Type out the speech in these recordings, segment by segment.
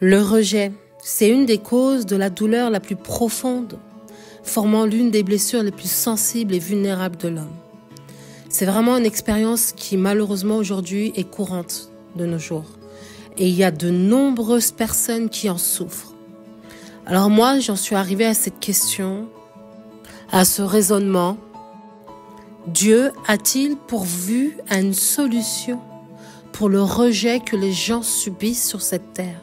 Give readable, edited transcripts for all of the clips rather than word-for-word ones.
Le rejet, c'est une des causes de la douleur la plus profonde, formant l'une des blessures les plus sensibles et vulnérables de l'homme. C'est vraiment une expérience qui malheureusement aujourd'hui est courante de nos jours. Et il y a de nombreuses personnes qui en souffrent. Alors moi, j'en suis arrivée à cette question, à ce raisonnement. Dieu a-t-il pourvu à une solution pour le rejet que les gens subissent sur cette terre?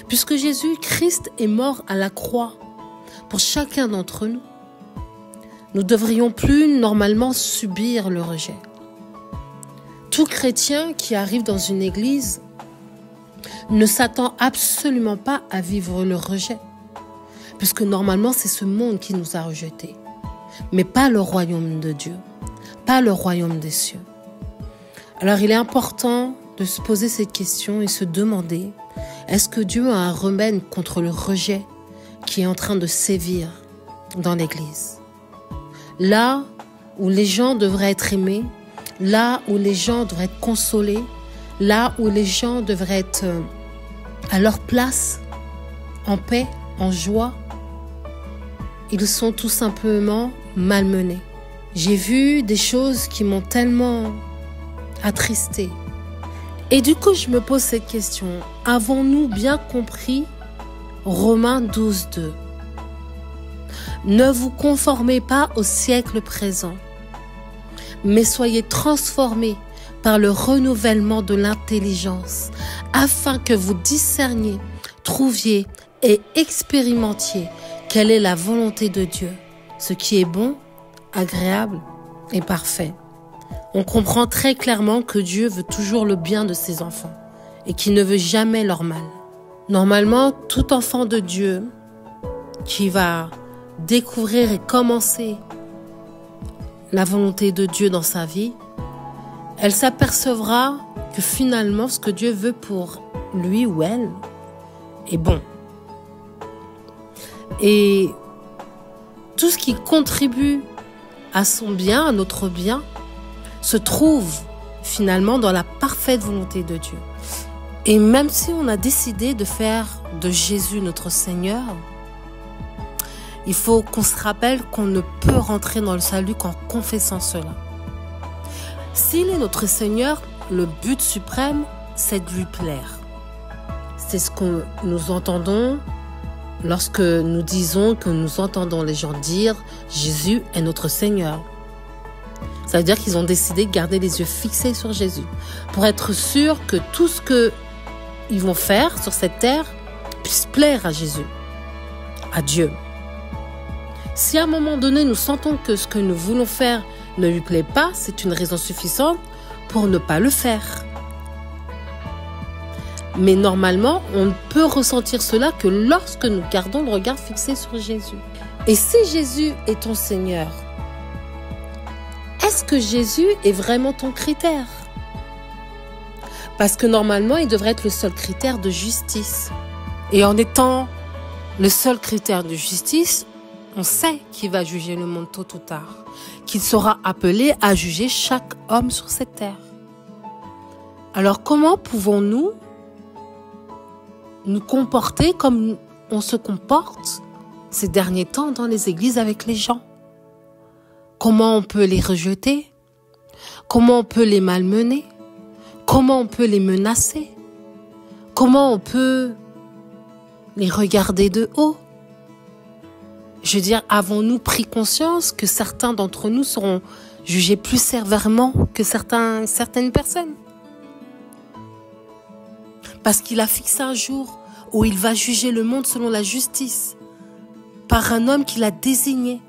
Puisque Jésus-Christ est mort à la croix pour chacun d'entre nous, nous ne devrions plus normalement subir le rejet. Tout chrétien qui arrive dans une église ne s'attend absolument pas à vivre le rejet, puisque normalement c'est ce monde qui nous a rejetés, mais pas le royaume de Dieu, pas le royaume des cieux. Alors il est important de se poser cette question et se demander, est-ce que Dieu a un remède contre le rejet qui est en train de sévir dans l'église? Là où les gens devraient être aimés, là où les gens devraient être consolés, là où les gens devraient être à leur place, en paix, en joie, ils sont tout simplement malmenés. J'ai vu des choses qui m'ont tellement attristée. Et du coup, je me pose cette question. Avons-nous bien compris Romains 12:2? Ne vous conformez pas au siècle présent, mais soyez transformés par le renouvellement de l'intelligence, afin que vous discerniez, trouviez et expérimentiez quelle est la volonté de Dieu, ce qui est bon, agréable et parfait. On comprend très clairement que Dieu veut toujours le bien de ses enfants et qu'il ne veut jamais leur mal. Normalement, tout enfant de Dieu qui va découvrir et commencer la volonté de Dieu dans sa vie, elle s'apercevra que finalement, ce que Dieu veut pour lui ou elle est bon. Et tout ce qui contribue à son bien, à notre bien, se trouve finalement dans la parfaite volonté de Dieu. Et même si on a décidé de faire de Jésus notre Seigneur, il faut qu'on se rappelle qu'on ne peut rentrer dans le salut qu'en confessant cela. S'il est notre Seigneur, le but suprême, c'est de lui plaire. C'est ce que nous entendons lorsque nous disons que nous entendons les gens dire « Jésus est notre Seigneur ». Ça veut dire qu'ils ont décidé de garder les yeux fixés sur Jésus pour être sûr que tout ce qu'ils vont faire sur cette terre puisse plaire à Jésus, à Dieu. Si à un moment donné nous sentons que ce que nous voulons faire ne lui plaît pas, c'est une raison suffisante pour ne pas le faire. Mais normalement, on ne peut ressentir cela que lorsque nous gardons le regard fixé sur Jésus. Et si Jésus est ton Seigneur, est-ce que Jésus est vraiment ton critère? Parce que normalement, il devrait être le seul critère de justice. Et en étant le seul critère de justice, on sait qu'il va juger le monde tôt ou tard, qu'il sera appelé à juger chaque homme sur cette terre. Alors comment pouvons-nous nous comporter comme on se comporte ces derniers temps dans les églises avec les gens? Comment on peut les rejeter? Comment on peut les malmener? Comment on peut les menacer? Comment on peut les regarder de haut? Je veux dire, avons-nous pris conscience que certains d'entre nous seront jugés plus sévèrement que certaines personnes? Parce qu'il a fixé un jour où il va juger le monde selon la justice par un homme qu'il a désigné.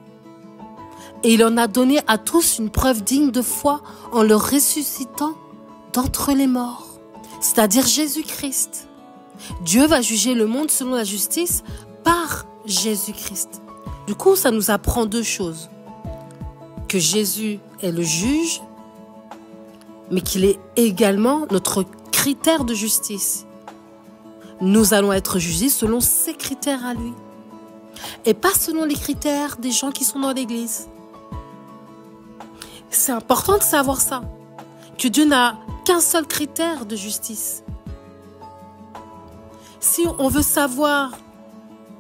Et il en a donné à tous une preuve digne de foi en le ressuscitant d'entre les morts, c'est-à-dire Jésus-Christ. Dieu va juger le monde selon la justice par Jésus-Christ. Du coup, ça nous apprend deux choses. Que Jésus est le juge, mais qu'il est également notre critère de justice. Nous allons être jugés selon ses critères à lui. Et pas selon les critères des gens qui sont dans l'église. C'est important de savoir ça. Que Dieu n'a qu'un seul critère de justice. Si on veut savoir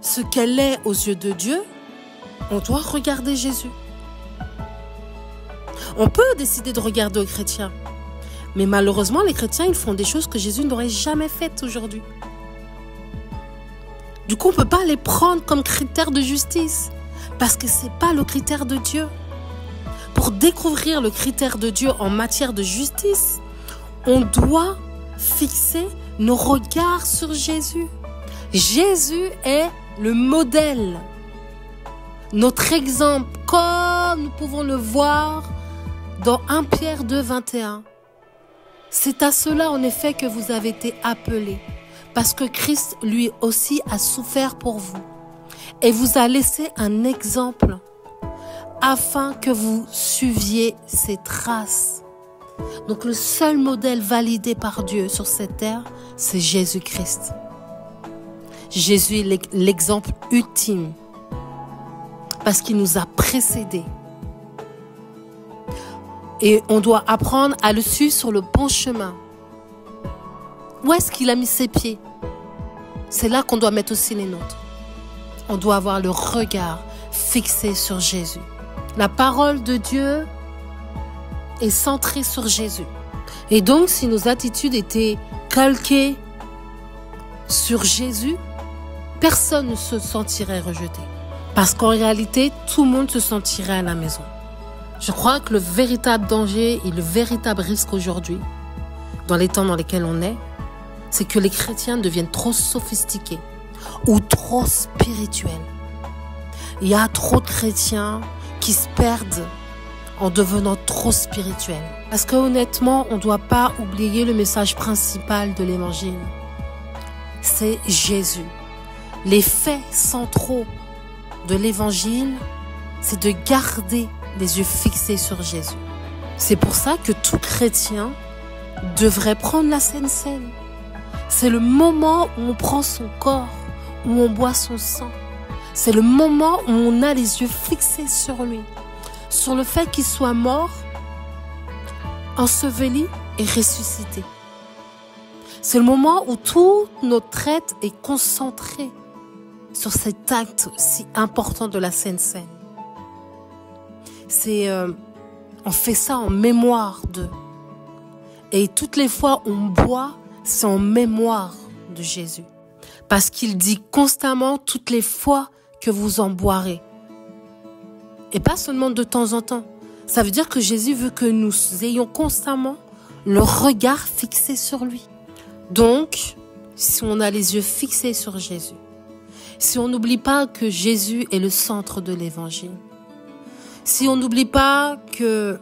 ce qu'elle est aux yeux de Dieu, on doit regarder Jésus. On peut décider de regarder aux chrétiens. Mais malheureusement, les chrétiens, ils font des choses que Jésus n'aurait jamais faites aujourd'hui. Du coup, on ne peut pas les prendre comme critère de justice. Parce que ce n'est pas le critère de Dieu. Pour découvrir le critère de Dieu en matière de justice, on doit fixer nos regards sur Jésus. Jésus est le modèle, notre exemple, comme nous pouvons le voir dans 1 Pierre 2, 21. C'est à cela en effet que vous avez été appelés, parce que Christ lui aussi a souffert pour vous et vous a laissé un exemple afin que vous suiviez ses traces. Donc le seul modèle validé par Dieu sur cette terre, c'est Jésus-Christ. Jésus est l'exemple ultime parce qu'il nous a précédés. Et on doit apprendre à le suivre sur le bon chemin. Où est-ce qu'il a mis ses pieds? C'est là qu'on doit mettre aussi les nôtres. On doit avoir le regard fixé sur Jésus. La parole de Dieu est centrée sur Jésus. Et donc, si nos attitudes étaient calquées sur Jésus, personne ne se sentirait rejeté. Parce qu'en réalité, tout le monde se sentirait à la maison. Je crois que le véritable danger et le véritable risque aujourd'hui, dans les temps dans lesquels on est, c'est que les chrétiens deviennent trop sophistiqués ou trop spirituels. Il y a trop de chrétiens qui se perdent en devenant trop spirituels. Parce que honnêtement, on ne doit pas oublier le message principal de l'évangile. C'est Jésus. Les faits centraux de l'évangile, c'est de garder les yeux fixés sur Jésus. C'est pour ça que tout chrétien devrait prendre la Sainte Seine. C'est le moment où on prend son corps, où on boit son sang. C'est le moment où on a les yeux fixés sur lui, sur le fait qu'il soit mort, enseveli et ressuscité. C'est le moment où toute notre être est concentré sur cet acte si important de la Sainte Seine. On fait ça en mémoire d'eux. Et toutes les fois où on boit, c'est en mémoire de Jésus. Parce qu'il dit constamment toutes les fois que vous en boirez. Et pas seulement de temps en temps. Ça veut dire que Jésus veut que nous ayons constamment le regard fixé sur lui. Donc, si on a les yeux fixés sur Jésus, si on n'oublie pas que Jésus est le centre de l'évangile, si on n'oublie pas que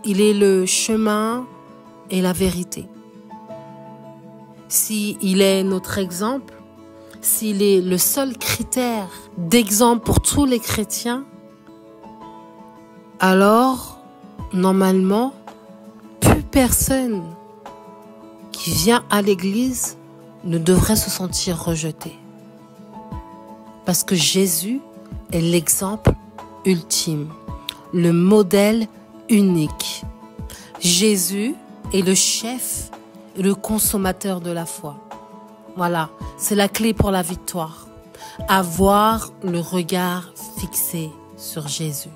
il est le chemin et la vérité, s'il est notre exemple, s'il est le seul critère d'exemple pour tous les chrétiens, alors, normalement, plus personne qui vient à l'église ne devrait se sentir rejeté. Parce que Jésus est l'exemple ultime, le modèle unique. Jésus est le chef et le consommateur de la foi. Voilà, c'est la clé pour la victoire. Avoir le regard fixé sur Jésus.